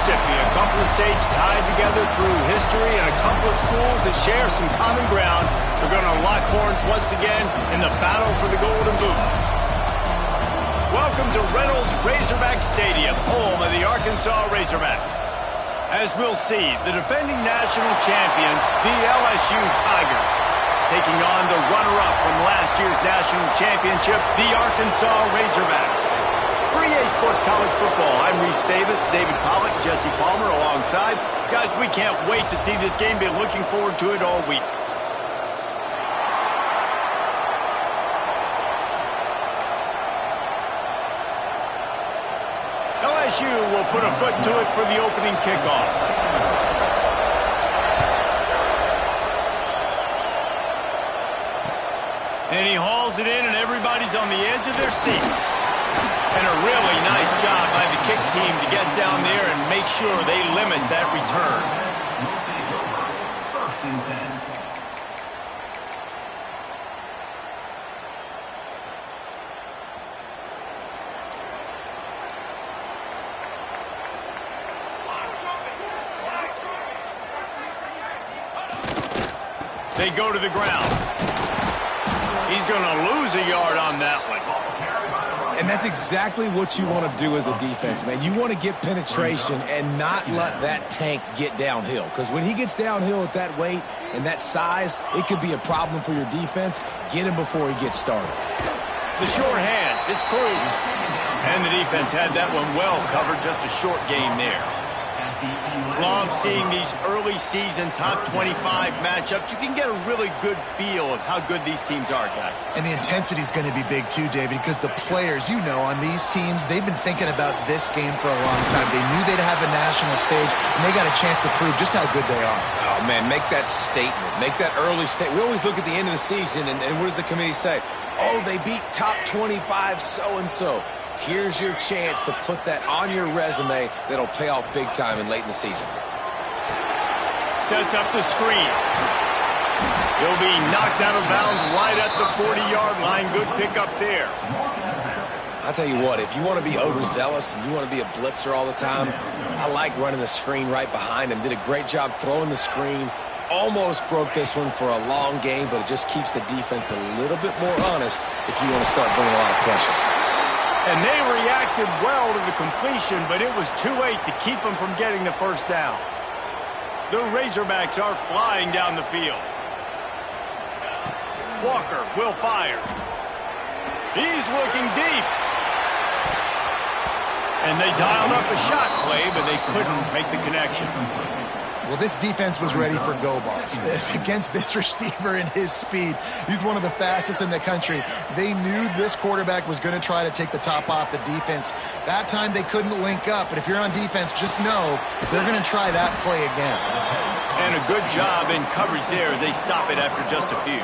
Mississippi, a couple of states tied together through history and a couple of schools that share some common ground. They're going to lock horns once again in the battle for the Golden Boot. Welcome to Reynolds Razorback Stadium, home of the Arkansas Razorbacks. As we'll see, the defending national champions, the LSU Tigers, taking on the runner-up from last year's national championship, the Arkansas Razorbacks. For EA Sports College Football, I'm Reese Davis, David Pollack, Jesse Palmer alongside. Guys, we can't wait to see this game. Been looking forward to it all week. LSU will put a foot to it for the opening kickoff. And he hauls it in, and everybody's on the edge of their seats. And a really nice job by the kick team to get down there and make sure they limit that return. They go to the ground. He's going to lose a yard on that one. And that's exactly what you want to do as a defense, man. You want to get penetration and not let that tank get downhill. Because when he gets downhill at that weight and that size, it could be a problem for your defense. Get him before he gets started. The short hands, it's Cruz. And the defense had that one well covered, just a short game there. Love seeing these early season top 25 matchups. You can get a really good feel of how good these teams are, guys. And the intensity is going to be big too, David, because the players, you know, on these teams, they've been thinking about this game for a long time. They knew they'd have a national stage, and they got a chance to prove just how good they are. Oh, man, make that statement. Make that early statement. We always look at the end of the season, and what does the committee say? Oh, they beat top 25 so-and-so. Here's your chance to put that on your resume that'll pay off big time and late in the season. Sets up the screen. He'll be knocked out of bounds right at the 40-yard line. Good pickup there. I'll tell you what, if you want to be overzealous and you want to be a blitzer all the time, I like running the screen right behind him. Did a great job throwing the screen. Almost broke this one for a long game, but it just keeps the defense a little bit more honest if you want to start bringing a lot of pressure. And they reacted well to the completion, but it was too late to keep them from getting the first down. The Razorbacks are flying down the field. Walker will fire. He's looking deep. And they dialed up a shot play, but they couldn't make the connection. Well, this defense was ready for go balls. Against this receiver and his speed, he's one of the fastest in the country. They knew this quarterback was going to try to take the top off the defense. That time they couldn't link up, but if you're on defense, just know they're going to try that play again. And a good job in coverage there as they stop it after just a few.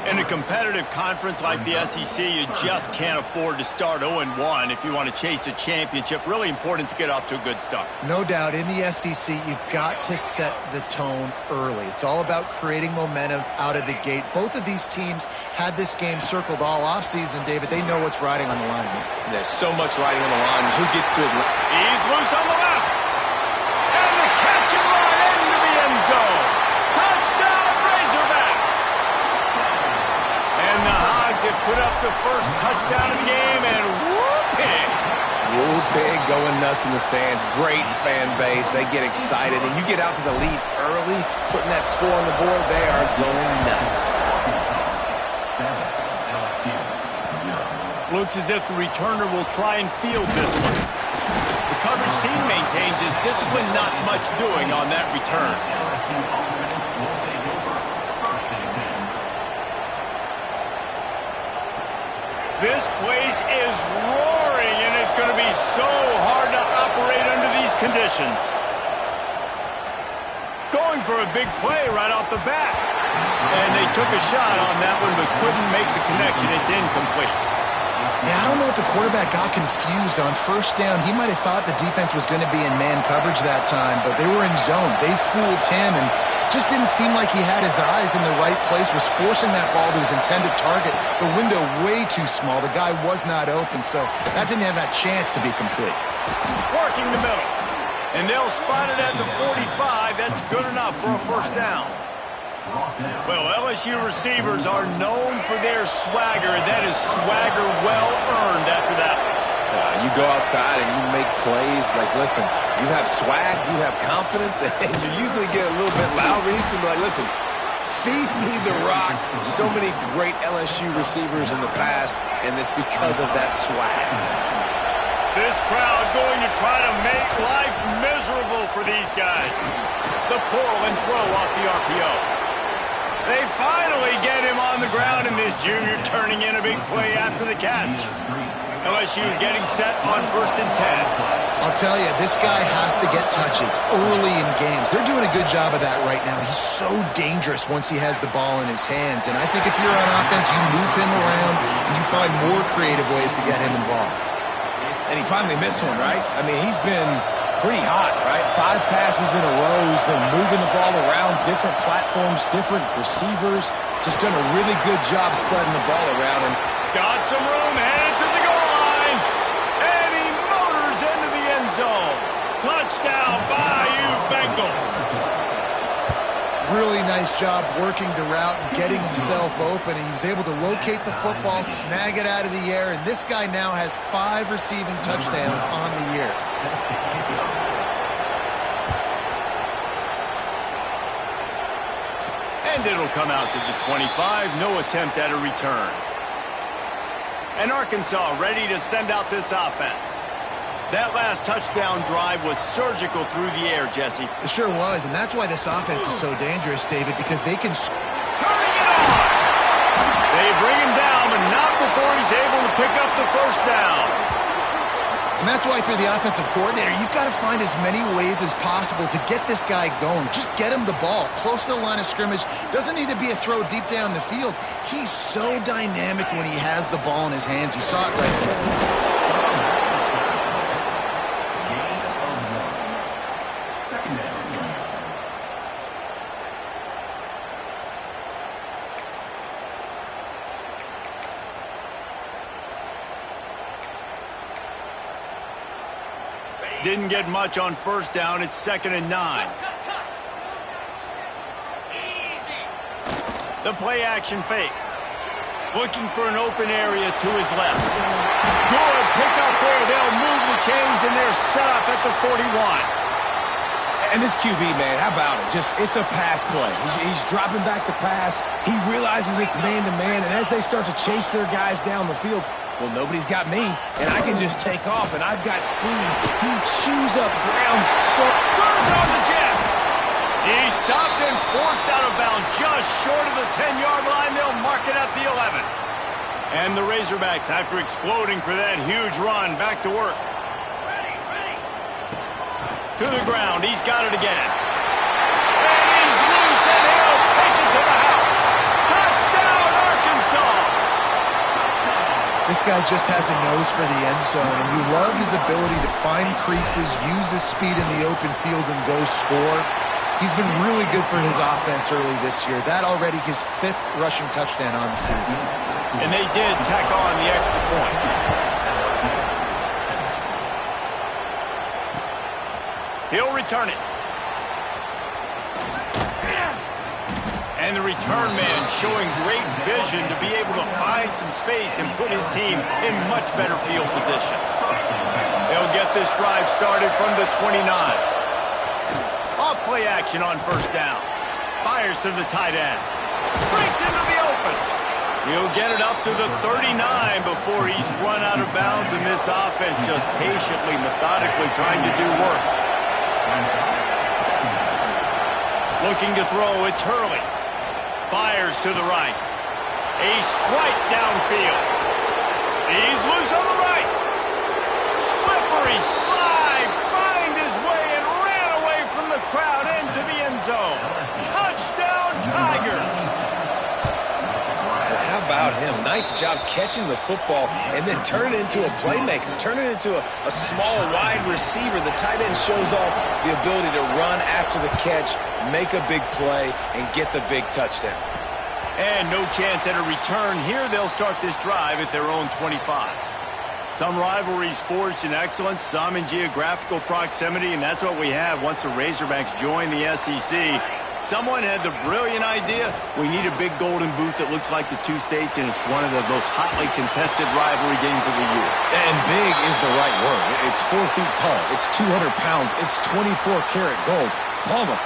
In a competitive conference like the SEC, you just can't afford to start 0-1 if you want to chase a championship. Really important to get off to a good start. No doubt, in the SEC, you've got to set the tone early. It's all about creating momentum out of the gate. Both of these teams had this game circled all offseason, David. They know what's riding on the line here. There's so much riding on the line. Who gets to it? He's loose on the left. And the catch and run into the end zone. Touchdown, Razorbacks. And the Hogs have put up the first touchdown of the game, and whoop-pig. Woo-pig going nuts in the stands. Great fan base. They get excited, and you get out to the lead early, putting that score on the board, they are going nuts. Looks as if the returner will try and field this one. The coverage team maintains his discipline, not much doing on that return. This place is roaring, and it's going to be so hard to operate under these conditions. Going for a big play right off the bat. And they took a shot on that one, but couldn't make the connection. It's incomplete. Yeah, I don't know if the quarterback got confused on first down. He might have thought the defense was going to be in man coverage that time, but they were in zone. They fooled him and just didn't seem like he had his eyes in the right place, was forcing that ball to his intended target. The window way too small. The guy was not open, so that didn't have that chance to be complete. Working the middle. And they'll spot it at the 45. That's good enough for a first down. Well, LSU receivers are known for their swagger. That is swagger well earned after that. You go outside and you make plays. Like, listen, you have swag, you have confidence, and you usually get a little bit loud. You used to be like, listen, feed me the rock. So many great LSU receivers in the past, and it's because of that swag. This crowd going to try to make life miserable for these guys. The pull and throw off the RPO. They finally get him on the ground, and this junior turning in a big play after the catch. LSU getting set on 1st and 10. I'll tell you, this guy has to get touches early in games. They're doing a good job of that right now. He's so dangerous once he has the ball in his hands. And I think if you're on offense, you move him around and you find more creative ways to get him involved. And he finally missed one, right? I mean, he's been pretty hot, right? 5 passes in a row. He's been moving the ball around, different platforms, different receivers. Just done a really good job spreading the ball around. And got some room, headed to the goal line. And he motors into the end zone. Touchdown, Bayou Bengals. Really nice job working the route and getting himself open. And he was able to locate the football, snag it out of the air, and this guy now has 5 receiving touchdowns on the year. And it'll come out to the 25. No attempt at a return. And Arkansas ready to send out this offense. That last touchdown drive was surgical through the air, Jesse. It sure was, and that's why this offense is so dangerous, David, because they can... Turning it on! They bring him down, but not before he's able to pick up the first down. And that's why, if you're the offensive coordinator, you've got to find as many ways as possible to get this guy going. Just get him the ball close to the line of scrimmage. Doesn't need to be a throw deep down the field. He's so dynamic when he has the ball in his hands. You saw it right there. Didn't get much on first down. It's 2nd and 9. The play action fake. Looking for an open area to his left. Good pick up there. They'll move the chains, and they're set up at the 41. And this QB, man, how about it? It's a pass play. He's dropping back to pass. He realizes it's man-to-man, and as they start to chase their guys down the field, well, nobody's got me, and I can just take off, and I've got speed. He chews up ground so... Turns on the Jets. He's stopped and forced out of bounds just short of the 10-yard line. They'll mark it at the 11. And the Razorbacks, after exploding for that huge run, back to work. To the ground. He's got it again. And he's loose, and he'll take it to the house. Touchdown, Arkansas. This guy just has a nose for the end zone, and you love his ability to find creases, use his speed in the open field, and go score. He's been really good for his offense early this year. That already his 5th rushing touchdown on the season. And they did tack on the extra point. He'll return it. And the return man showing great vision to be able to find some space and put his team in much better field position. They'll get this drive started from the 29. Off play action on first down. Fires to the tight end. Breaks into the open. He'll get it up to the 39 before he's run out of bounds, and this offense just patiently, methodically trying to do work. Looking to throw, it's Hurley. Fires to the right. A strike downfield. He's loose on the right. Slippery slide. Find his way and ran away from the crowd into the end zone. Touchdown, Tigers. How about him? Nice job catching the football and then turn it into a playmaker. Turn it into a small, wide receiver. The tight end shows off the ability to run after the catch, make a big play, and get the big touchdown. And no chance at a return here. They'll start this drive at their own 25. Some rivalries forged in excellence, some in geographical proximity, and that's what we have once the Razorbacks join the SEC. Someone had the brilliant idea, we need a big golden boot that looks like the two states, and it's one of the most hotly contested rivalry games of the year. And big is the right word. It's 4 feet tall. It's 200 pounds. It's 24-karat gold. Palmer,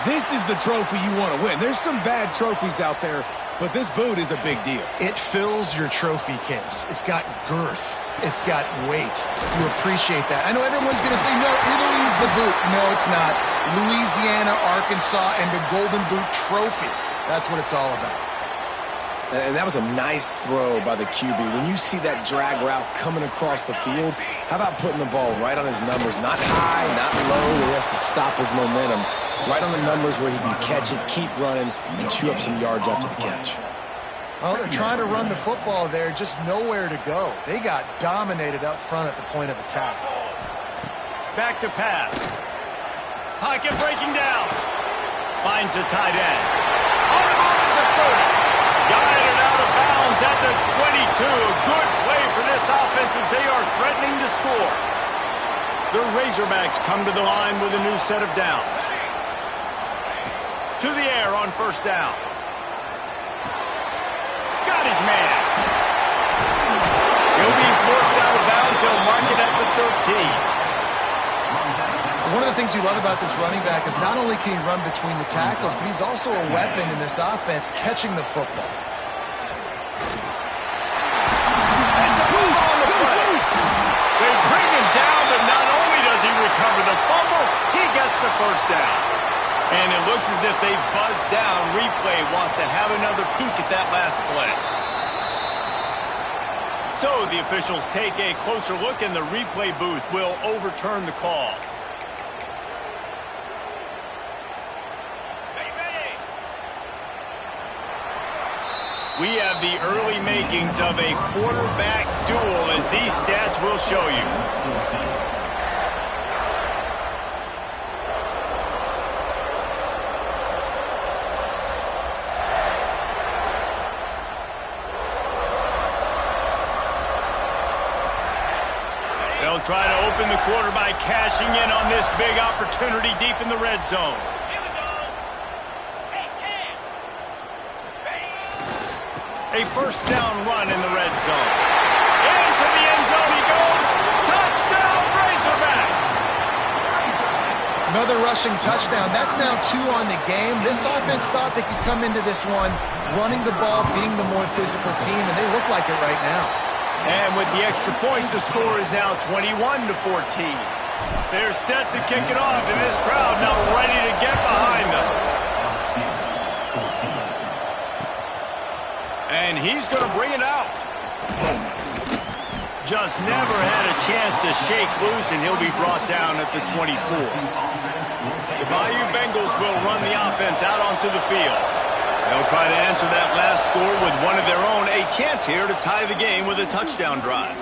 this is the trophy you want to win. There's some bad trophies out there, but this boot is a big deal. It fills your trophy case. It's got girth. It's got weight. You appreciate that. I know everyone's going to say, no, Italy's the boot. No, it's not. Louisiana, Arkansas, and the Golden Boot Trophy. That's what it's all about. And that was a nice throw by the QB. When you see that drag route coming across the field, how about putting the ball right on his numbers? Not high, not low, where he has to stop his momentum. Right on the numbers where he can catch it, keep running, and chew up some yards after the catch. Oh, they're trying to run the football there, just nowhere to go. They got dominated up front at the point of attack. Back to pass. Pocket breaking down. Finds the tight end. On the move at the 30. Guided out of bounds at the 22. A good play for this offense as they are threatening to score. The Razorbacks come to the line with a new set of downs. To the air on first down. Got his man. He'll be forced out of bounds. They'll mark it at the 13. One of the things you love about this running back is not only can he run between the tackles, but he's also a weapon in this offense catching the football. That's a fumble on the play. They bring him down, but not only does he recover the fumble, he gets the first down. And it looks as if they've buzzed down. Replay wants to have another peek at that last play. So the officials take a closer look, and the replay booth will overturn the call. We have the early makings of a quarterback duel, as these stats will show you. They'll try to open the quarter by cashing in on this big opportunity deep in the red zone. A first down run in the red zone. Into the end zone he goes. Touchdown, Razorbacks! Another rushing touchdown. That's now 2 on the game. This offense thought they could come into this one running the ball, being the more physical team, and they look like it right now. And with the extra point, the score is now 21-14. They're set to kick it off, and this crowd now ready to get behind them. And he's going to bring it out. Just never had a chance to shake loose, and he'll be brought down at the 24. The Bayou Bengals will run the offense out onto the field. They'll try to answer that last score with one of their own. A chance here to tie the game with a touchdown drive.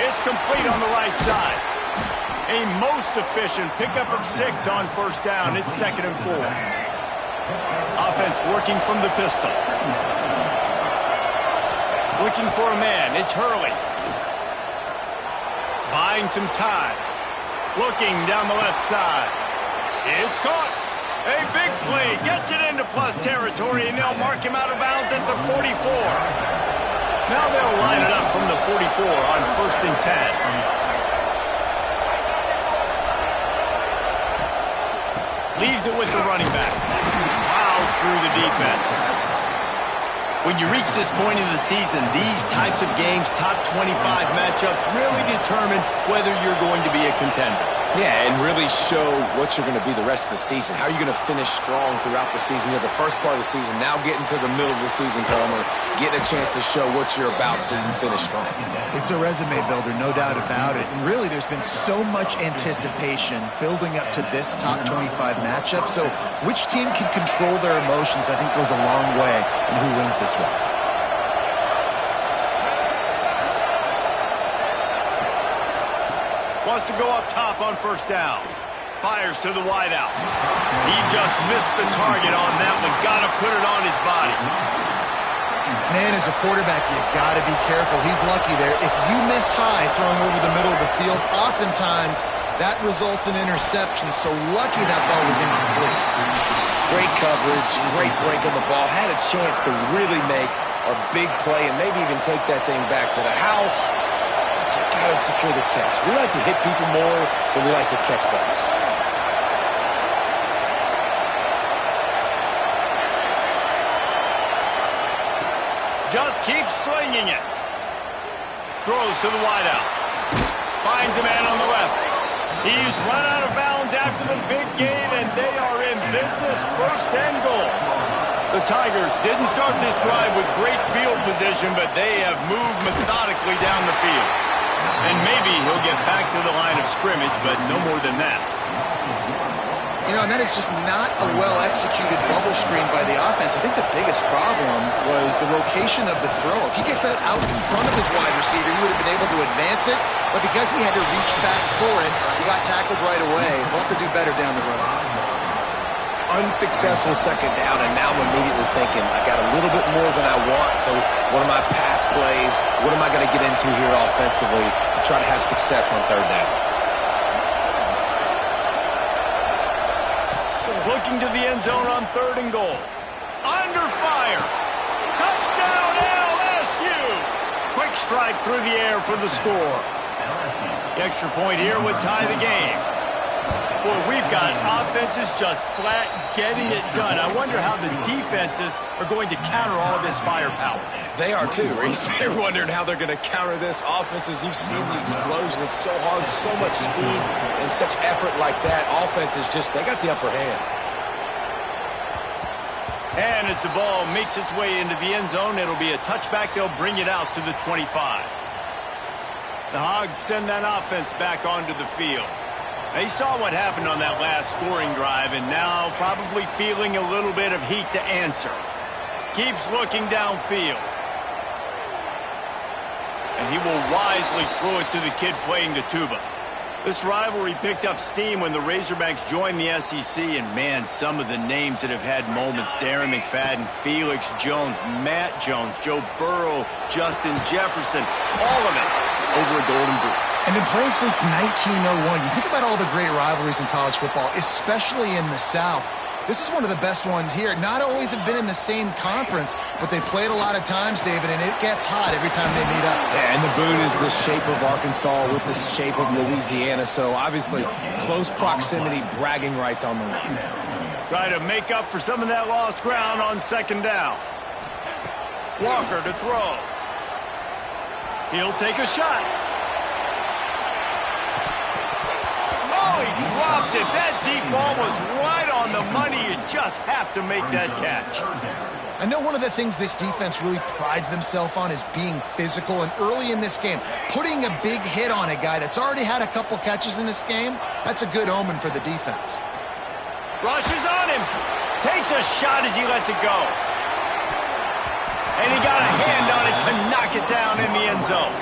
It's complete on the right side. A most efficient pickup of 6 on first down. It's 2nd and 4. Offense working from the pistol. Looking for a man. It's Hurley. Buying some time. Looking down the left side. It's caught. A big play. Gets it into plus territory, and they'll mark him out of bounds at the 44. Now they'll line it up from the 44 on 1st and 10. Leaves it with the running back. Plows through the defense. When you reach this point in the season, these types of games, top 25 matchups, really determine whether you're going to be a contender. Yeah, and really show what you're going to be the rest of the season. How are you going to finish strong throughout the season? You're the first part of the season, now getting to the middle of the season, Palmer, getting a chance to show what you're about so you can finish strong. It's a resume builder, no doubt about it. And really, there's been so much anticipation building up to this top 25 matchup. So which team can control their emotions, I think, goes a long way in who wins this one. Wants to go up top on first down. Fires to the wideout. He just missed the target on that one. Got to put it on his body. Man, as a quarterback, you got to be careful. He's lucky there. If you miss high throwing over the middle of the field, oftentimes that results in interceptions. So lucky that ball was incomplete. Great coverage, great break of the ball. Had a chance to really make a big play and maybe even take that thing back to the house. But you got to secure the catch. We like to hit people more than we like to catch balls. Just keeps slinging it. Throws to the wideout. Finds a man on the left. He's run out of bounds after the big gain, and they are in business, 1st and goal. The Tigers didn't start this drive with great field position, but they have moved methodically down the field. And maybe he'll get back to the line of scrimmage, but no more than that. You know, and that is just not a well-executed bubble screen by the offense. I think the biggest problem was the location of the throw. If he gets that out in front of his wide receiver, he would have been able to advance it. But because he had to reach back for it, he got tackled right away. He'll have to do better down the road. Unsuccessful 2nd down, and now I'm immediately thinking, I got a little bit more than I want, so what are my pass plays? What am I going to get into here offensively to try to have success on 3rd down? Looking to the end zone on 3rd and goal. Under fire. Touchdown LSU. Quick strike through the air for the score. The extra point here would tie the game. Boy, we've got offenses just flat getting it done. I wonder how the defenses are going to counter all of this firepower. They are too, Reese. They're wondering how they're going to counter this. Offenses, you've seen the explosion. It's so hard, so much speed, and such effort like that. Offenses just, they got the upper hand. And as the ball makes its way into the end zone, it'll be a touchback. They'll bring it out to the 25. The Hogs send that offense back onto the field. They saw what happened on that last scoring drive, and now probably feeling a little bit of heat to answer. Keeps looking downfield. And he will wisely throw it to the kid playing the tuba. This rivalry picked up steam when the Razorbacks joined the SEC, and man, some of the names that have had moments: Darren McFadden, Felix Jones, Matt Jones, Joe Burrow, Justin Jefferson, all of it over a Golden Boot. And been playing since 1901. You think about all the great rivalries in college football, especially in the South. This is one of the best ones here. Not always have been in the same conference, but they played a lot of times, David, and it gets hot every time they meet up. Yeah, and the boot is the shape of Arkansas with the shape of Louisiana, so obviously close proximity, bragging rights on the line. Try to make up for some of that lost ground on 2nd down. Walker to throw. He'll take a shot. Oh, he dropped it. That deep ball was right on the money. You just have to make that catch. I know one of the things this defense really prides themselves on is being physical, and early in this game, putting a big hit on a guy that's already had a couple catches in this game, that's a good omen for the defense. Rushes on him. Takes a shot as he lets it go. And he got a hand on it to knock it down in the end zone.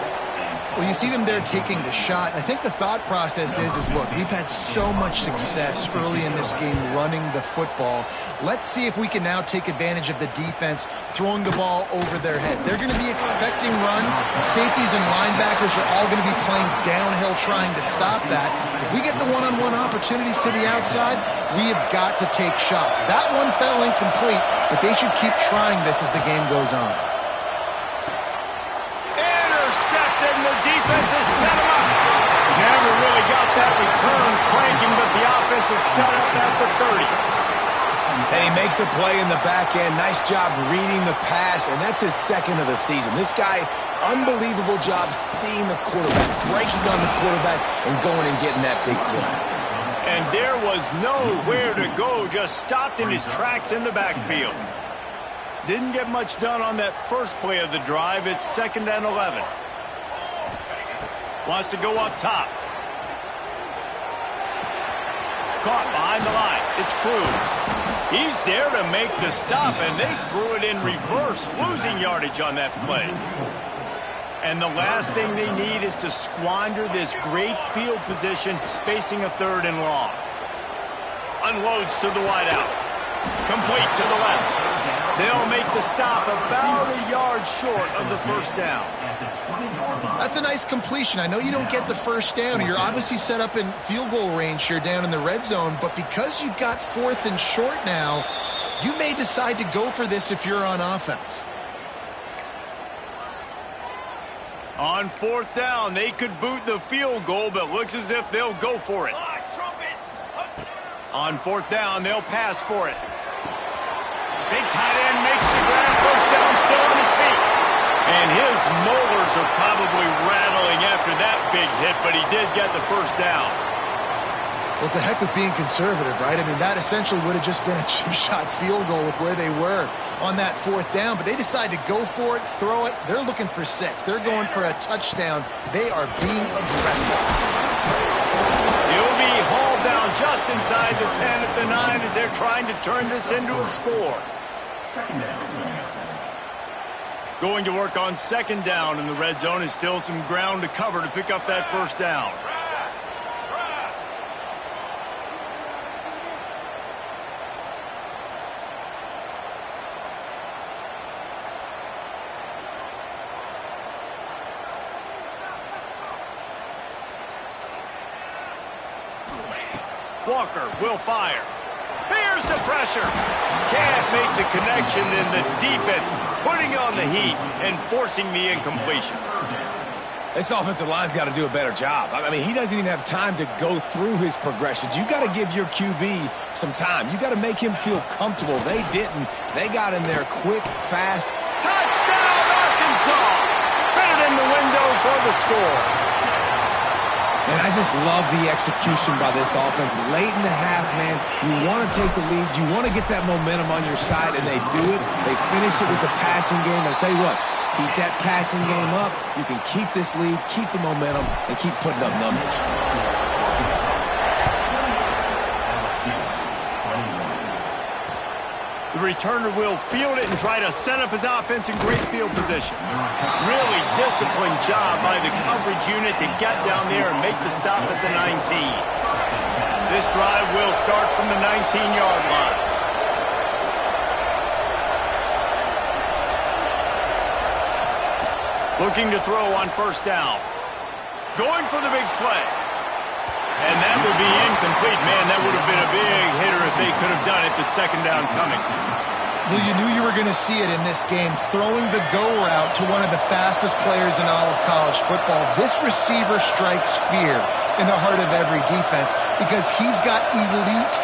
Well, you see them there taking the shot. I think the thought process is look, we've had so much success early in this game running the football. Let's see if we can now take advantage of the defense throwing the ball over their head. They're going to be expecting run. Safeties and linebackers are all going to be playing downhill trying to stop that. If we get the one-on-one opportunities to the outside, we have got to take shots. That one fell incomplete, but they should keep trying this as the game goes on. Defense has set him up. Never really got that return cranking, but the offense is set up at the 30. And he makes a play in the back end. Nice job reading the pass, and that's his 2nd of the season. This guy, unbelievable job seeing the quarterback, breaking on the quarterback, and going and getting that big play. And there was nowhere to go, just stopped in his tracks in the backfield. Didn't get much done on that first play of the drive. It's 2nd and 11. Wants to go up top. Caught behind the line. It's Cruz. He's there to make the stop, and they threw it in reverse, losing yardage on that play. And the last thing they need is to squander this great field position facing a 3rd and long. Unloads to the wideout. Complete to the left. They'll make the stop about a yard short of the first down. That's a nice completion. I know you don't get the first down. You're obviously set up in field goal range here down in the red zone, but because you've got 4th and short now, you may decide to go for this if you're on offense. On 4th down, they could boot the field goal, but looks as if they'll go for it. On 4th down, they'll pass for it. Big tight end makes the grab, first down, still on his feet. And his molars are probably rattling after that big hit, but he did get the first down. Well, to heck with being conservative, right? I mean, that essentially would have just been a chip shot field goal with where they were on that 4th down, but they decide to go for it, throw it. They're looking for 6. They're going for a touchdown. They are being aggressive. He'll be hauled down just inside the 10 at the 9 as they're trying to turn this into a score. Going to work on 2nd down in the red zone is still some ground to cover to pick up that first down. Walker will fire. Here's the pressure. Can't make the connection, and the defense putting on the heat and forcing the incompletion. This offensive line's got to do a better job. I mean, he doesn't even have time to go through his progressions. You got to give your QB some time. You got to make him feel comfortable. They didn't. They got in there quick, fast. Touchdown, Arkansas! Fitted in the window for the score. And I just love the execution by this offense. Late in the half, man, you want to take the lead. You want to get that momentum on your side, and they do it. They finish it with the passing game. I'll tell you what, keep that passing game up. You can keep this lead, keep the momentum, and keep putting up numbers. The returner will field it and try to set up his offense in great field position. Really disciplined job by the coverage unit to get down there and make the stop at the 19. This drive will start from the 19-yard line. Looking to throw on first down. Going for the big play. And that would be incomplete. Man, that would have been a big hitter if they could have done it, but 2nd down coming. Well, you knew you were going to see it in this game, throwing the go route to one of the fastest players in all of college football. This receiver strikes fear in the heart of every defense because he's got elite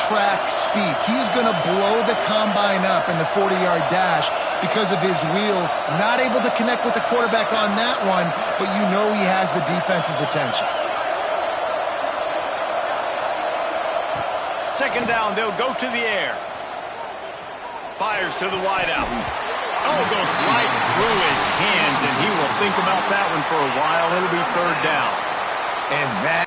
track speed. He's going to blow the combine up in the 40-yard dash because of his wheels. Not able to connect with the quarterback on that one, but you know he has the defense's attention. 2nd down, they'll go to the air. Fires to the wideout. Oh, goes right through his hands, and he will think about that one for a while. It'll be 3rd down. And that...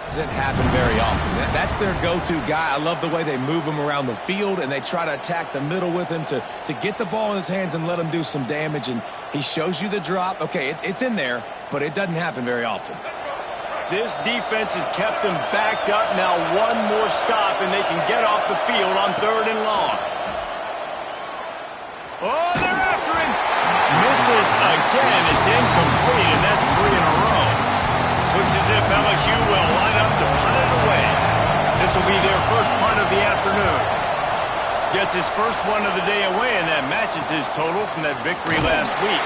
Doesn't happen very often. That's their go-to guy. I love the way they move him around the field, and they try to attack the middle with him to get the ball in his hands and let him do some damage. And he shows you the drop. Okay, it's in there, but it doesn't happen very often. This defense has kept them backed up. Now one more stop, and they can get off the field on 3rd and long. Oh, they're after him. Misses again. It's incomplete, and that's 3 in a row. Looks as if LSU will line up to punt it away. This will be their first punt of the afternoon. Gets his first one of the day away, and that matches his total from that victory last week.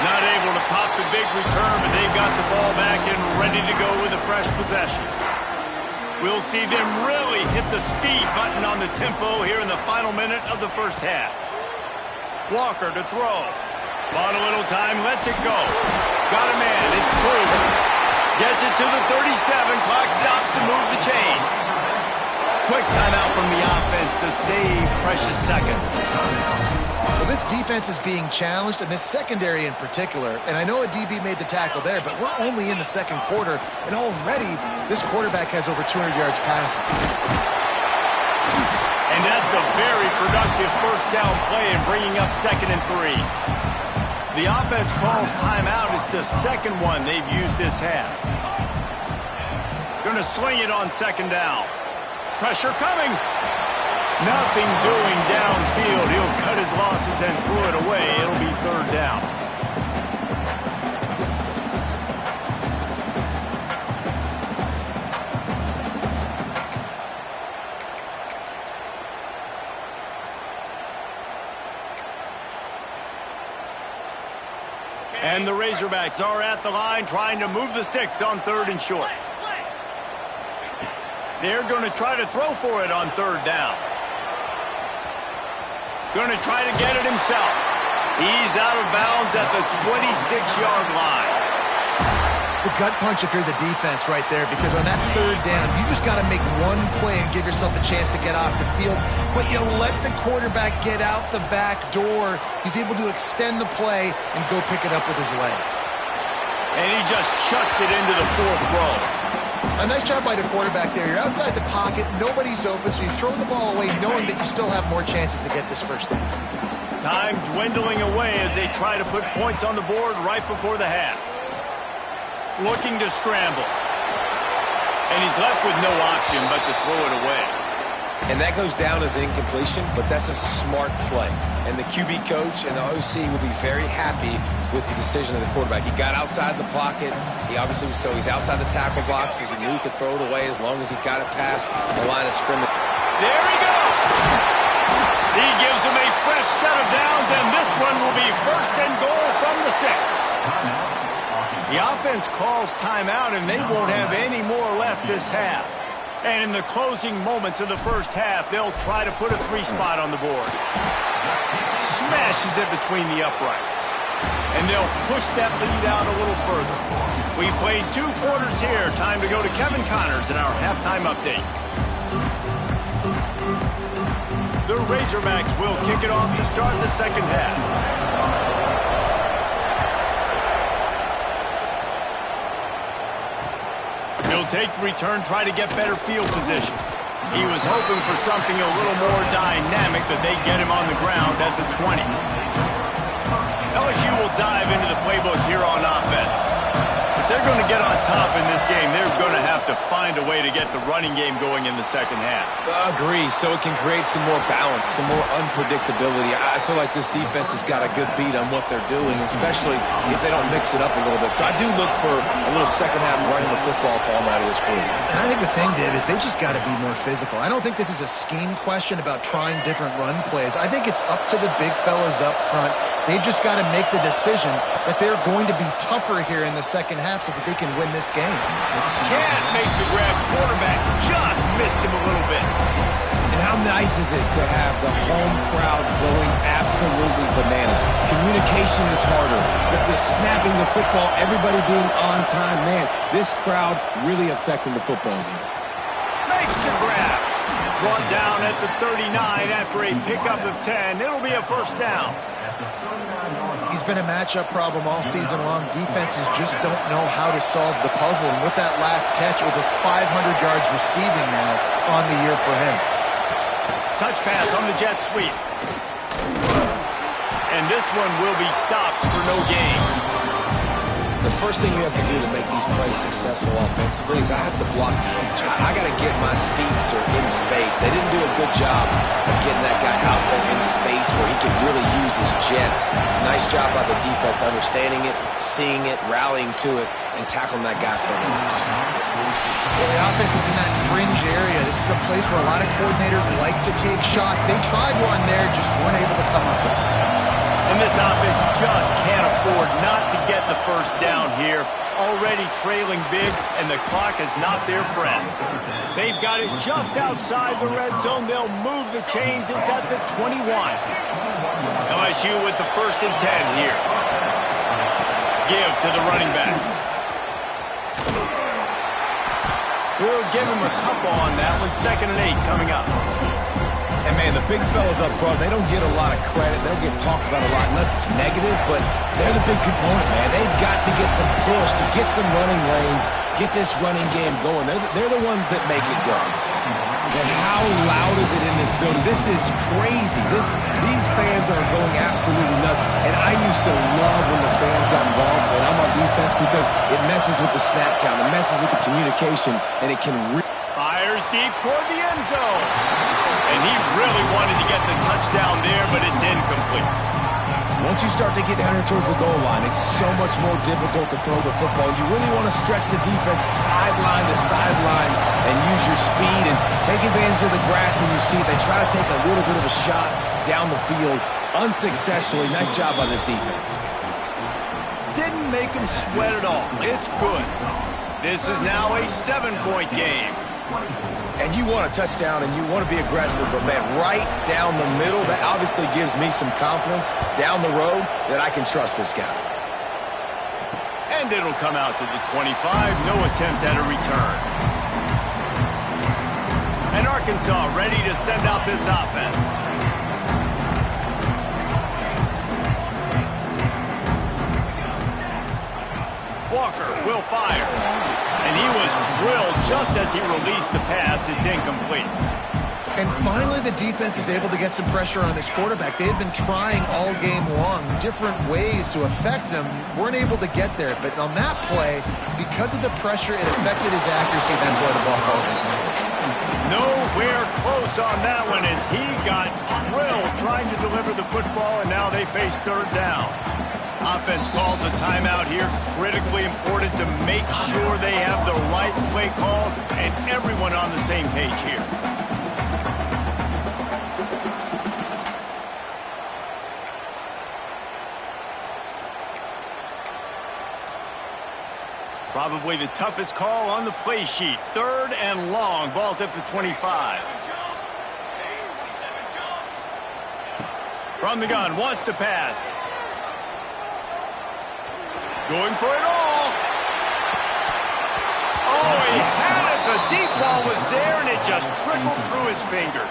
Not able to pop the big return, but they've got the ball back and ready to go with a fresh possession. We'll see them really hit the speed button on the tempo here in the final minute of the first half. Walker to throw. Bought a little time, lets it go. Got a man, it's clear. Gets it to the 37, clock stops to move the chains. Quick timeout from the offense to save precious seconds. Well, this defense is being challenged, and this secondary in particular. And I know a DB made the tackle there, but we're only in the second quarter, and already this quarterback has over 200 yards passing. And that's a very productive first down play in bringing up 2nd and 3. The offense calls timeout. It's the second one they've used this half. Going to sling it on 2nd down. Pressure coming. Nothing doing downfield. He'll cut his losses and throw it away. It'll be 3rd down. And the Razorbacks are at the line trying to move the sticks on 3rd and short. They're going to try to throw for it on 3rd down. Going to try to get it himself. He's out of bounds at the 26-yard line. It's a gut punch if you're the defense right there, because on that 3rd down, you just got to make one play and give yourself a chance to get off the field. But you let the quarterback get out the back door. He's able to extend the play and go pick it up with his legs. And he just chucks it into the 4th row. A nice job by the quarterback there. You're outside the pocket, nobody's open, so you throw the ball away knowing that you still have more chances to get this first down. Time dwindling away as they try to put points on the board right before the half. Looking to scramble. And he's left with no option but to throw it away. And that goes down as an incompletion, but that's a smart play. And the QB coach and the OC will be very happy with the decision of the quarterback. He got outside the pocket. He's outside the tackle boxes. He knew he could throw it away as long as he got it past the line of scrimmage. There he goes! He gives him a fresh set of downs, and this one will be 1st and goal from the 6. The offense calls timeout, and they won't have any more left this half. And in the closing moments of the first half, they'll try to put a 3 spot on the board. Smashes it between the uprights. And they'll push that lead out a little further. We played 2 quarters here. Time to go to Kevin Connors in our halftime update. The Razorbacks will kick it off to start the second half. He'll take the return, try to get better field position. He was hoping for something a little more dynamic, that they get him on the ground at the 20. LSU will dive into the playbook here on offense. If they're going to get on top in this game, they're going to have to find a way to get the running game going in the second half. Agree, so it can create some more balance, some more unpredictability. I feel like this defense has got a good beat on what they're doing, especially if they don't mix it up a little bit. So I do look for a little second half running the football falling out of this group. And I think the thing, Dave, is they just got to be more physical. I don't think this is a scheme question about trying different run plays. I think it's up to the big fellas up front. They've just got to make the decision that they're going to be tougher here in the second half so that they can win this game. Can't make the grab. Quarterback just missed him a little bit. And how nice is it to have the home crowd going absolutely bananas? Communication is harder. The snapping the football, everybody being on time. Man, this crowd really affecting the football game. Makes the grab. Brought down at the 39 after a pickup of 10. It'll be a first down. He's been a matchup problem all season long. Defenses just don't know how to solve the puzzle. And with that last catch, over 500 yards receiving now on the year for him. Touch pass on the jet sweep. And this one will be stopped for no gain. The first thing you have to do to make these plays successful offensively is I have to block the edge. I got to get my speedster in space. They didn't do a good job of getting that guy out there in space where he can really use his jets. Nice job by the defense understanding it, seeing it, rallying to it, and tackling that guy for a loss. Well, the offense is in that fringe area. This is a place where a lot of coordinators like to take shots. They tried one there, just weren't able to come up with it. And this offense just can't afford not to get the first down here. Already trailing big, and the clock is not their friend. They've got it just outside the red zone. They'll move the chains. It's at the 21. LSU with the 1st and 10 here. Give to the running back. We'll give him a couple on that one. 2nd and 8 coming up. And, man, the big fellas up front, they don't get a lot of credit. They don't get talked about a lot unless it's negative, but they're the big component, man. They've got to get some push, to get some running lanes, get this running game going. They're the ones that make it go. And how loud is it in this building? This is crazy. These fans are going absolutely nuts. And I used to love when the fans got involved, and I'm on defense, because it messes with the snap count. It messes with the communication, and it can fires deep toward the end zone. And he really wanted to get the touchdown there, but it's incomplete. Once you start to get down here towards the goal line, it's so much more difficult to throw the football. You really want to stretch the defense sideline to sideline and use your speed and take advantage of the grass when you see it. They try to take a little bit of a shot down the field unsuccessfully. Nice job by this defense. Didn't make him sweat at all. It's good. This is now a 7-point game. And you want a touchdown and you want to be aggressive, but, man, right down the middle, that obviously gives me some confidence down the road that I can trust this guy. And it'll come out to the 25. No attempt at a return. And Arkansas ready to send out this offense. Walker will fire. And he was drilled just as he released the pass. It's incomplete. And finally, the defense is able to get some pressure on this quarterback. They had been trying all game long different ways to affect him. Weren't able to get there. But on that play, because of the pressure, it affected his accuracy. That's why the ball falls in. Nowhere close on that one as he got drilled trying to deliver the football, and now they face 3rd down. Offense calls a timeout here. Critically important to make sure they have the right play call and everyone on the same page here. Probably the toughest call on the play sheet. 3rd and long. Ball's at the 25. From the gun, wants to pass. Going for it all. Oh, he had it. The deep ball was there, and it just trickled through his fingers.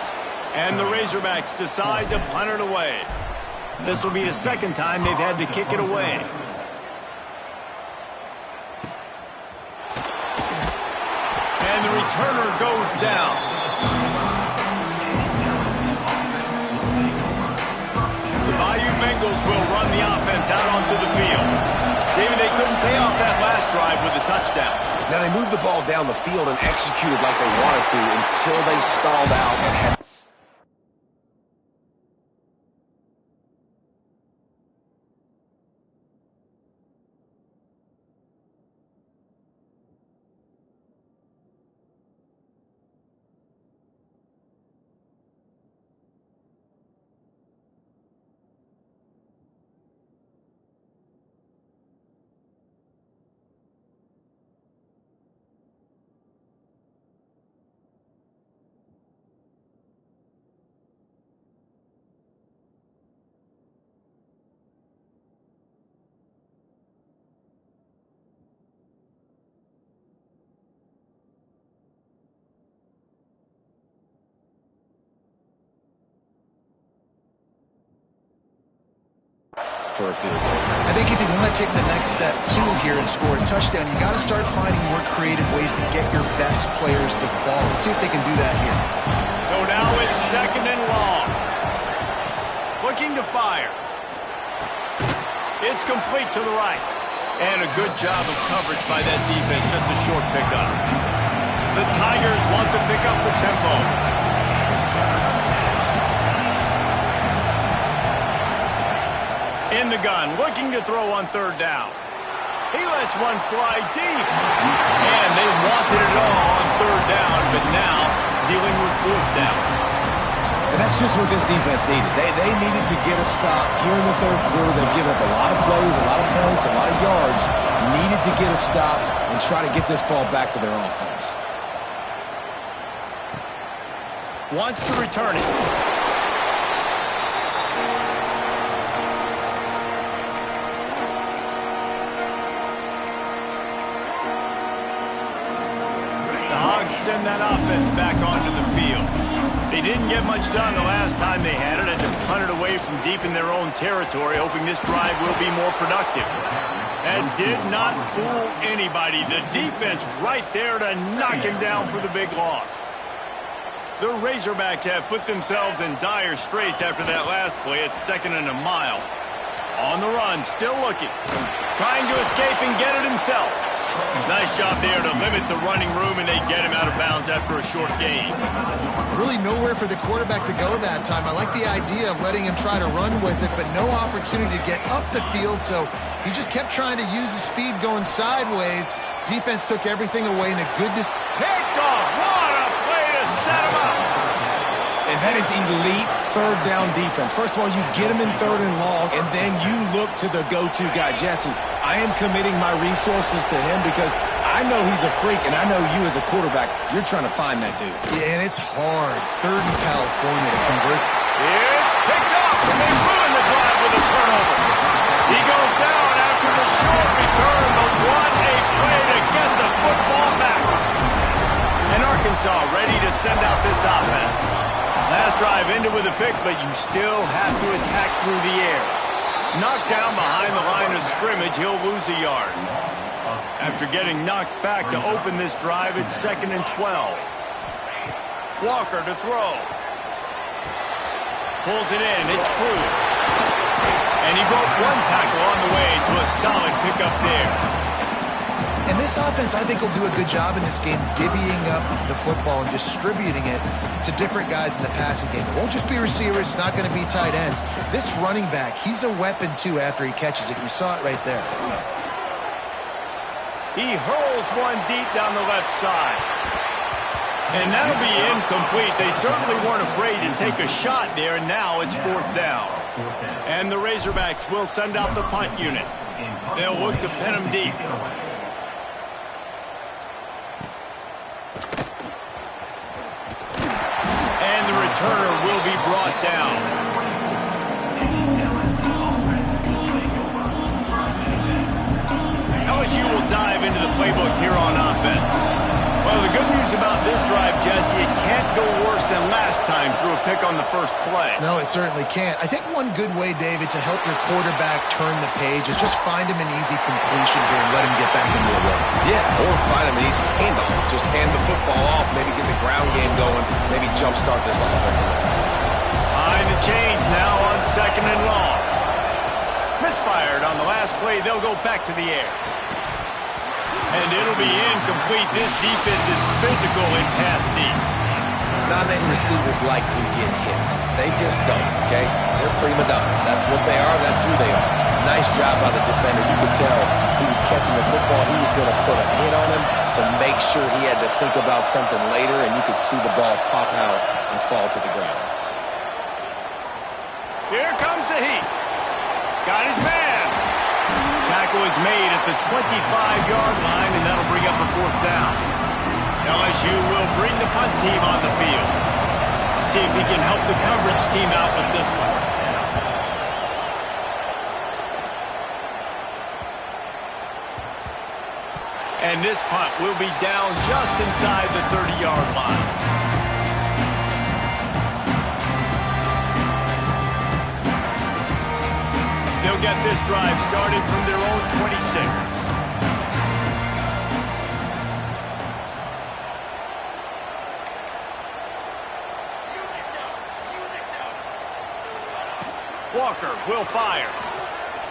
And the Razorbacks decide to punt it away. This will be the 2nd time they've had to kick it away. And the returner goes down. The Bayou Bengals will run the offense out onto the field. Maybe they couldn't pay off that last drive with a touchdown. Now, they moved the ball down the field and executed like they wanted to until they stalled out and had... for a field goal. I think if you want to take the next step, too, here and score a touchdown, you got to start finding more creative ways to get your best players the ball. Let's see if they can do that here. So now it's 2nd and long. Looking to fire. It's complete to the right. And a good job of coverage by that defense, just a short pickup. The Tigers want to pick up the tempo. In the gun, looking to throw on 3rd down. He lets one fly deep. And they wanted it all on 3rd down, but now dealing with 4th down. And that's just what this defense needed. They needed to get a stop here in the third quarter. They've given up a lot of plays, a lot of points, a lot of yards. Needed to get a stop and try to get this ball back to their offense. Wants to return it. The Hogs send that offense back onto the field. They didn't get much done the last time they had it and to punt it away from deep in their own territory, hoping this drive will be more productive. That did not fool anybody. The defense right there to knock him down for the big loss. The Razorbacks have put themselves in dire straits after that last play at 2nd and a mile. On the run, still looking. Trying to escape and get it himself. Nice job there to limit the running room, and they get him out of bounds after a short gain. Really nowhere for the quarterback to go that time. I like the idea of letting him try to run with it, but no opportunity to get up the field, so he just kept trying to use the speed going sideways. Defense took everything away, and the goodness... Picked off! What a play to set him up! And that is elite third down defense. First of all, you get him in 3rd and long, and then you look to the go-to guy, Jesse. I am committing my resources to him because I know he's a freak, and I know you as a quarterback, you're trying to find that dude. Yeah, and it's hard. 3rd and California to convert. It's picked off, and they ruin the drive with a turnover. He goes down after the short return, but what a play to get the football back. And Arkansas ready to send out this offense. Last drive ended with a pick, but you still have to attack through the air. Knocked down behind the line of scrimmage, he'll lose a yard. After getting knocked back to open this drive, it's 2nd and 12. Walker to throw. Pulls it in, it's Cruz. And he broke one tackle on the way to a solid pickup there. And this offense, I think, will do a good job in this game divvying up the football and distributing it to different guys in the passing game. It won't just be receivers. It's not going to be tight ends. This running back, he's a weapon, too, after he catches it. You saw it right there. He hurls one deep down the left side. And that'll be incomplete. They certainly weren't afraid to take a shot there, and now it's 4th down. And the Razorbacks will send out the punt unit. They'll look to pin him deep. And the returner will be brought down. LSU will dive into the playbook here on offense. Well, the good news about this drive, Jesse, it can't go worse than last time through a pick on the first play. No, it certainly can't. I think one good way, David, to help your quarterback turn the page is just find him an easy completion here and let him get back into a rhythm. Yeah, or find him an easy handoff. Just hand the football off, maybe get the ground game going, maybe jumpstart this offense a little bit. Behind the chains now on 2nd and long. Misfired on the last play. They'll go back to the air. And it'll be incomplete. This defense is physical in pass deep. Non-name receivers like to get hit. They just don't, okay? They're prima donnas. That's what they are. That's who they are. Nice job by the defender. You could tell he was catching the football. He was going to put a hit on him to make sure he had to think about something later, and you could see the ball pop out and fall to the ground. Here comes the heat. Got his man. Tackle is made at the 25-yard line, and that'll bring up a 4th down. LSU will bring the punt team on the field. Let's see if he can help the coverage team out with this one. And this punt will be down just inside the 30-yard line. They'll get this drive started from their own 26. Walker will fire.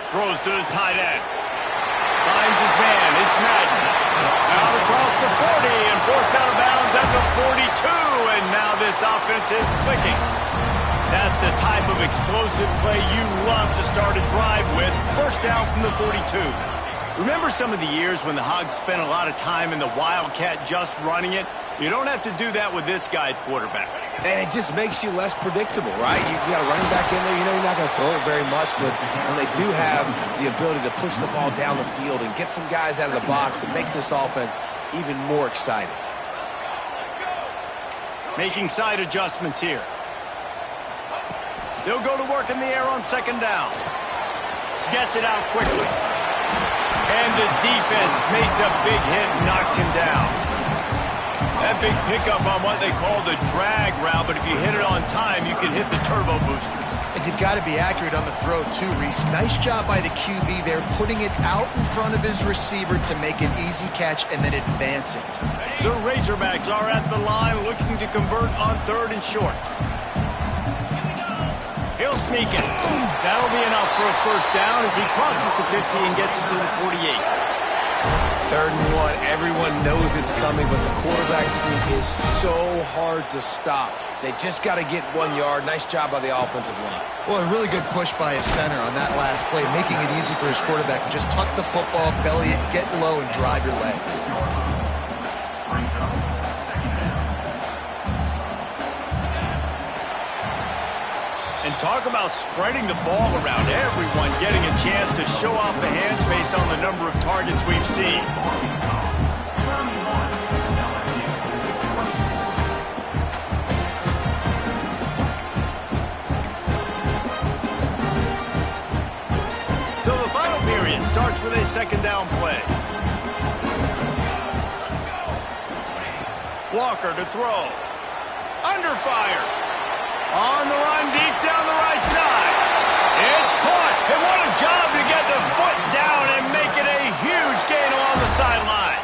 Throws to the tight end. Finds his man. It's Madden. Out across the 40 and forced out of bounds at the 42. And now this offense is clicking. That's the type of explosive play you love to start a drive with. First down from the 42. Remember some of the years when the Hogs spent a lot of time in the Wildcat just running it? You don't have to do that with this guy at quarterback. And it just makes you less predictable, right? You got a running back in there. You know you're not going to throw it very much, but when they do have the ability to push the ball down the field and get some guys out of the box, it makes this offense even more exciting. Making side adjustments here. They'll go to work in the air on second down. Gets it out quickly. And the defense makes a big hit and knocks him down. That big pickup on what they call the drag route, but if you hit it on time, you can hit the turbo boosters. And you've got to be accurate on the throw too, Reese. Nice job by the QB there, putting it out in front of his receiver to make an easy catch and then advance it. The Razorbacks are at the line looking to convert on third and short. He'll sneak it. That'll be enough for a first down as he crosses the 50 and gets it to the 48. 3rd and 1, everyone knows it's coming, but the quarterback sneak is so hard to stop. They just got to get 1 yard. Nice job by the offensive line. Well, a really good push by his center on that last play, making it easy for his quarterback to just tuck the football, belly it, get low, and drive your legs. And talk about spreading the ball around, everyone getting a chance to show off the hands based on the number of targets we've seen. So the final period starts with a second down play. Walker to throw. Under fire. On the run, deep down the right side. It's caught. And what a job to get the foot down and make it a huge gain along the sideline.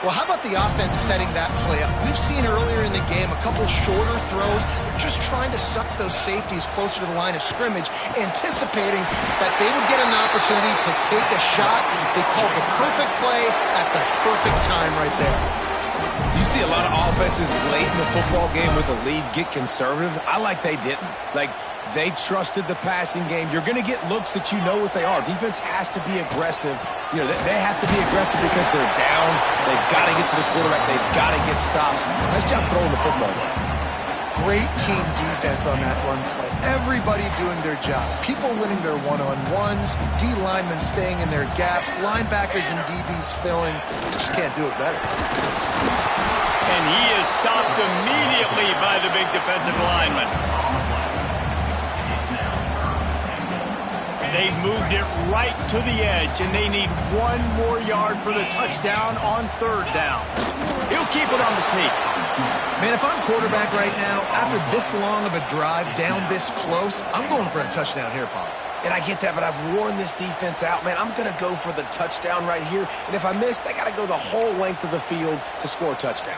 Well, how about the offense setting that play up? We've seen earlier in the game a couple shorter throws. They're just trying to suck those safeties closer to the line of scrimmage, anticipating that they would get an opportunity to take a shot. They called the perfect play at the perfect time right there. You see a lot of offenses late in the football game with a lead get conservative. I like they didn't. Like, they trusted the passing game. You're going to get looks that you know what they are. Defense has to be aggressive. You know, they have to be aggressive because they're down. They've got to get to the quarterback. They've got to get stops. Nice job throwing the football. Great team defense on that run play. Everybody doing their job. People winning their one-on-ones, D linemen staying in their gaps, linebackers and DBs filling. Just can't do it better. And he is stopped immediately by the big defensive lineman. They've moved it right to the edge, and they need 1 more yard for the touchdown on 3rd down. He'll keep it on the sneak. Man, if I'm quarterback right now, after this long of a drive down this close, I'm going for a touchdown here, Paul. And I get that, but I've worn this defense out, man. I'm going to go for the touchdown right here. And if I miss, they got to go the whole length of the field to score a touchdown.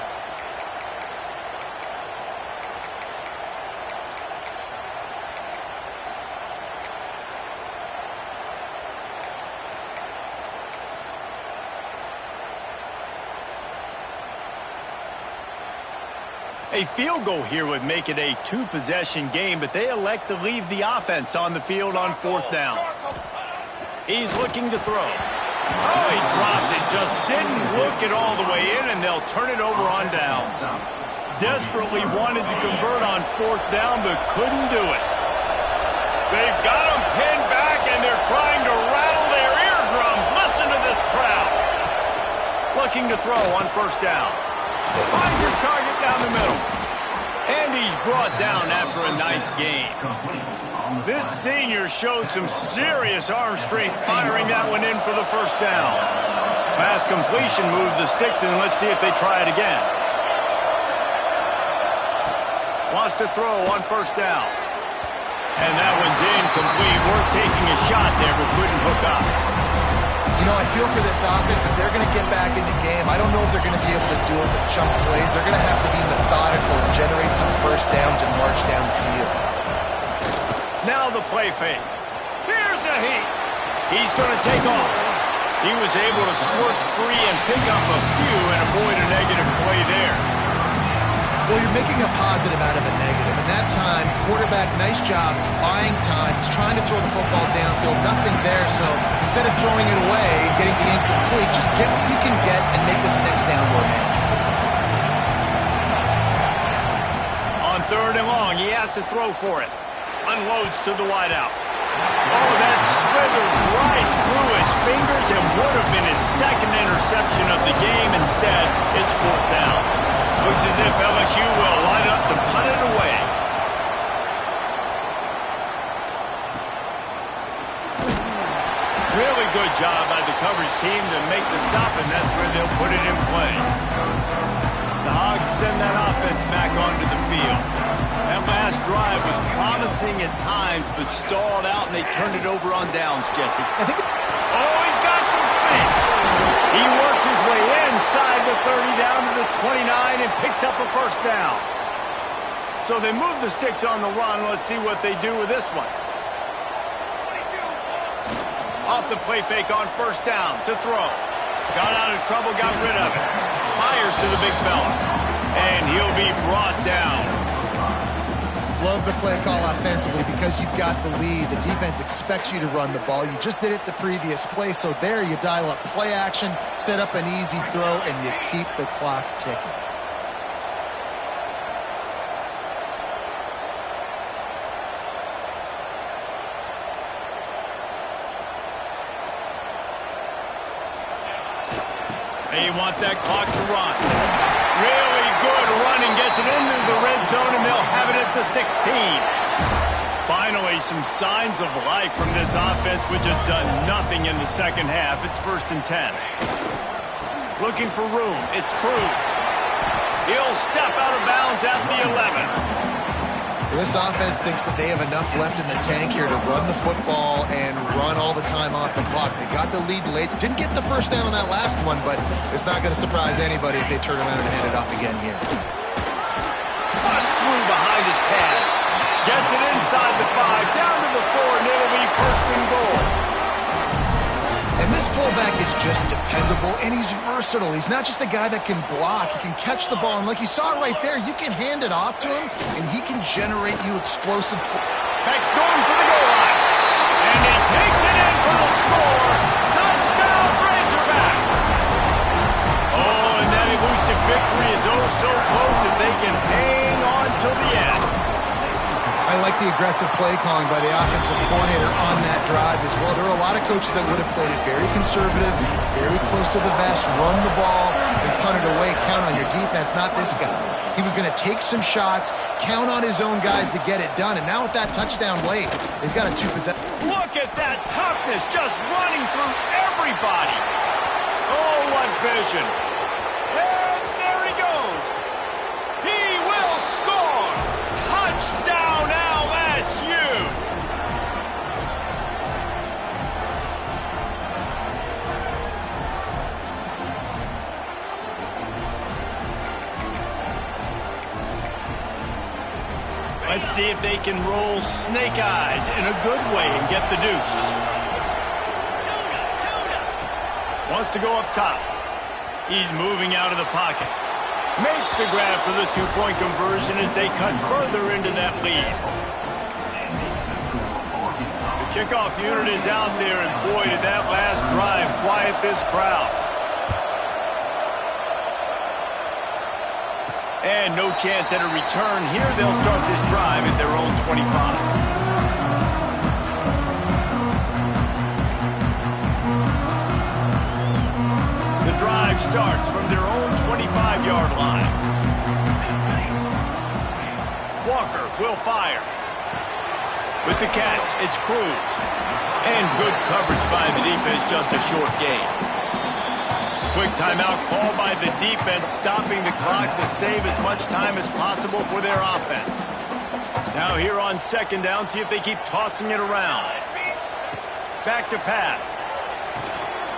A field goal here would make it a 2-possession game, but they elect to leave the offense on the field on 4th down. He's looking to throw. Oh, he dropped it. Just didn't look it all the way in, and they'll turn it over on downs. Desperately wanted to convert on 4th down, but couldn't do it. They've got him pinned back, and they're trying to rattle their eardrums. Listen to this crowd. Looking to throw on 1st down. Finds his target down the middle. And he's brought down after a nice gain. This senior showed some serious arm strength firing that one in for the 1st down. Pass completion moves the sticks, and let's see if they try it again. Wants to throw on 1st down. And that one's incomplete. Worth taking a shot there, but couldn't hook up. You know, I feel for this offense, if they're going to get back in the game, I don't know if they're going to be able to do it with chunk plays. They're going to have to be methodical and generate some 1st downs and march down the field. Now the play fake. Here's a heat. He's going to take off. He was able to squirt free and pick up a few and avoid a negative play there. Well, you're making a positive out of a negative. And that time, quarterback, nice job, buying time. He's trying to throw the football downfield. Nothing there, so instead of throwing it away, getting the incomplete, just get what you can get and make this next down more manageable. 3rd and long. He has to throw for it. Unloads to the wideout. Oh, that slithered right through his fingers and would have been his 2nd interception of the game. Instead, it's 4th down. Looks as if LSU will line up to punt it away. Really good job by the coverage team to make the stop, and that's where they'll put it in play. The Hogs send that offense back onto the field. That last drive was promising at times, but stalled out, and they turned it over on downs, Jesse. Oh, he's got some space. He works his way inside the 30 down to the 29 and picks up a 1st down. So they move the sticks on the run. Let's see what they do with this one. Off the play fake on 1st down to throw. Got out of trouble, got rid of it. Fires to the big fella. And he'll be brought down. Love the play call offensively because you've got the lead. The defense expects you to run the ball. You just did it the previous play, so there you dial up play action, set up an easy throw, and you keep the clock ticking. They want that clock to run. Really good running, gets it into the red zone, and they'll have it at the 16. Finally, some signs of life from this offense, which has done nothing in the 2nd half. It's 1st and 10. Looking for room. It's Cruz. He'll step out of bounds at the 11. This offense thinks that they have enough left in the tank here to run the football and run all the time off the clock. They got the lead late. Didn't get the 1st down on that last one, but it's not going to surprise anybody if they turn around and hand it off again here. Bust through behind his pad. Gets it inside the 5, down to the 4, and it'll be 1st and goal. And this fullback is just dependable, and he's versatile. He's not just a guy that can block. He can catch the ball, and like you saw right there, you can hand it off to him, and he can generate you explosive. Beck's going for the goal line. And he takes it in for the score. Touchdown, Razorbacks. Oh, and that elusive victory is oh so close if they can hang on till the end. I like the aggressive play calling by the offensive coordinator on that drive as well. There are a lot of coaches that would have played it very conservative, very close to the vest, run the ball, and punt it away. Count on your defense, not this guy. He was going to take some shots, count on his own guys to get it done. And now with that touchdown late, they've got a 2-possession. Look at that toughness, just running through everybody. Oh, what vision. And there he goes. He will score. Touchdown, LSU. Let's see if they can roll snake eyes in a good way and get the deuce. Wants to go up top. He's moving out of the pocket. Makes the grab for the 2-point conversion as they cut further into that lead. The kickoff unit is out there, and boy, did that last drive quiet this crowd. And no chance at a return here. They'll start this drive at their own 25. The drive starts from their own 25-yard line. Walker will fire. With the catch, it's Cruz. And good coverage by the defense, just a short gain. Quick timeout called by the defense, stopping the clock to save as much time as possible for their offense. Now here on 2nd down, see if they keep tossing it around. Back to pass.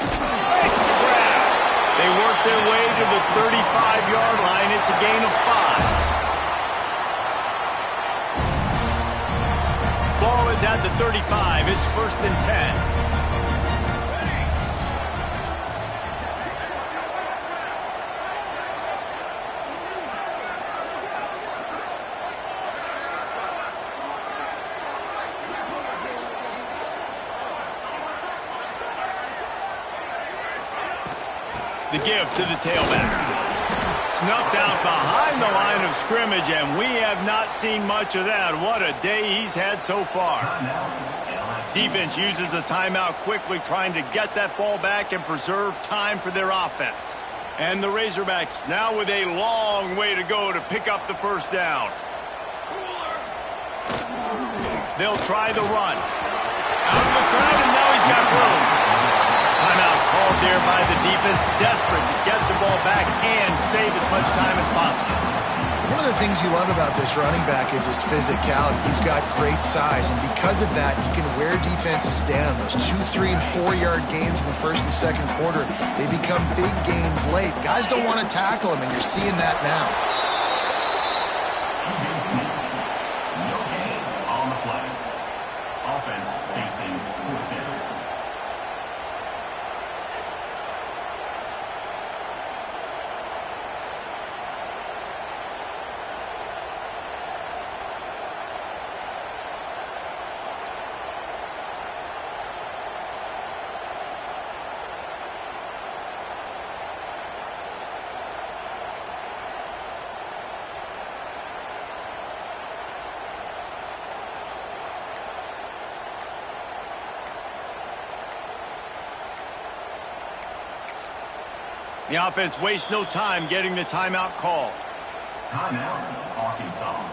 Makes the grab. They work their way to the 35-yard line. It's a gain of 5. Ball is at the 35. It's 1st and 10. The give to the tailback. Snuffed out behind the line of scrimmage, and we have not seen much of that. What a day he's had so far. Defense uses a timeout quickly, trying to get that ball back and preserve time for their offense. And the Razorbacks now with a long way to go to pick up the first down. They'll try the run. Out of the crowd, and now he's got room. Timeout called there by the defense, desperate to get the ball back and save as much time as possible. One of the things you love about this running back is his physicality. He's got great size, and because of that, he can wear defenses down. Those 2, 3, and 4-yard gains in the first and second quarter, they become big gains late. Guys don't want to tackle him, and you're seeing that now. No gain on the play. Offense facing fourth down. The offense wastes no time getting the timeout called. Timeout, Arkansas.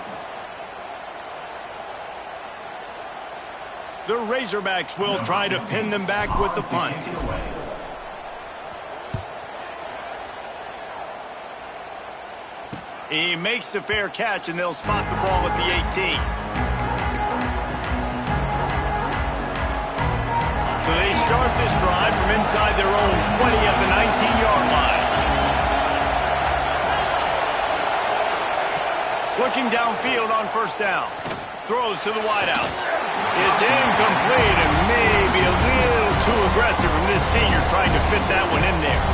The Razorbacks will try to pin them back with the punt. He makes the fair catch, and they'll spot the ball at the 18. So they start this drive from inside their own 20 at the 19-yard line. Looking downfield on first down. Throws to the wideout. It's incomplete and maybe a little too aggressive from this senior trying to fit that one in there.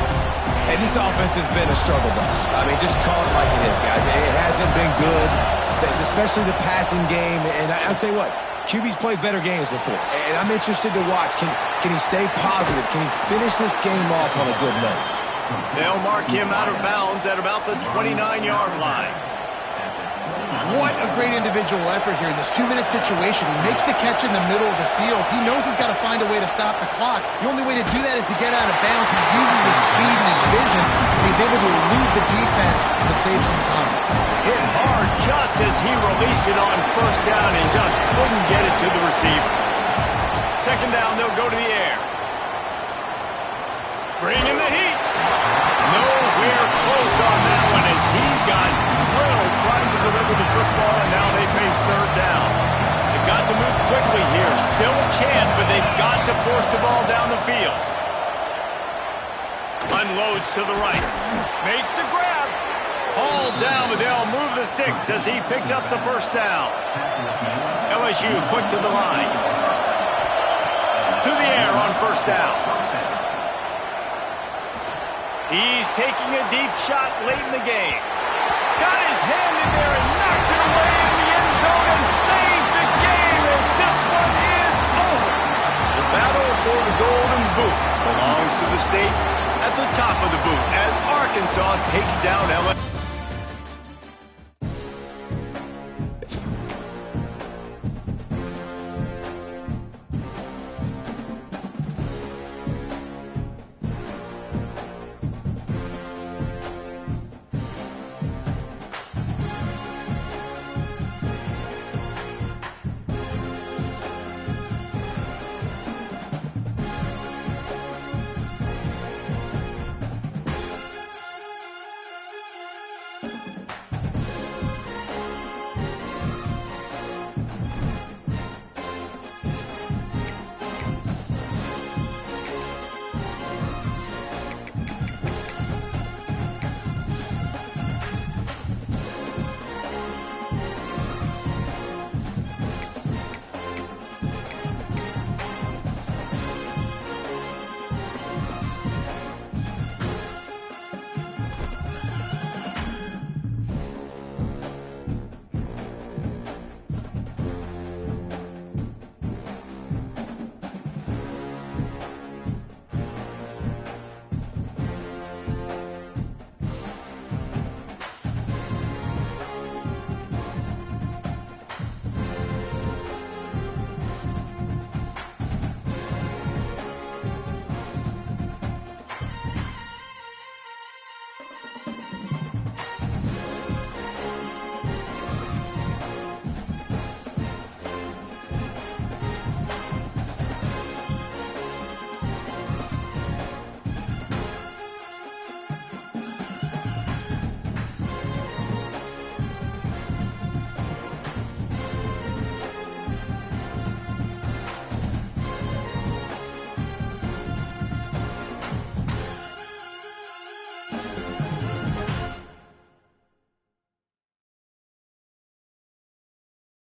And this offense has been a struggle bus. I mean, just call it like it is, guys. It hasn't been good, especially the passing game. And I'll tell you what, QB's played better games before, and I'm interested to watch. Can he stay positive? Can he finish this game off on a good note? They'll mark him out of bounds at about the 29-yard line. What a great individual effort here in this 2-minute situation. He makes the catch in the middle of the field. He knows he's got to find a way to stop the clock. The only way to do that is to get out of bounds. He uses his speed and his vision. He's able to elude the defense to save some time. Hit hard just as he released it on first down and just couldn't get it to the receiver. Second down, they'll go to the air. Bring in the heat. Nowhere close on that one as he got drilled trying to deliver the football, and now they face third down. They've got to move quickly here. Still a chance, but they've got to force the ball down the field. Unloads to the right. Makes the grab. Hauled down, but they'll move the sticks as he picks up the first down. LSU quick to the line. To the air on first down. He's taking a deep shot late in the game. Got his hand in there and knocked it away in the end zone and saved the game as this one is over. The battle for the Golden Boot belongs to the state at the top of the boot as Arkansas takes down LSU.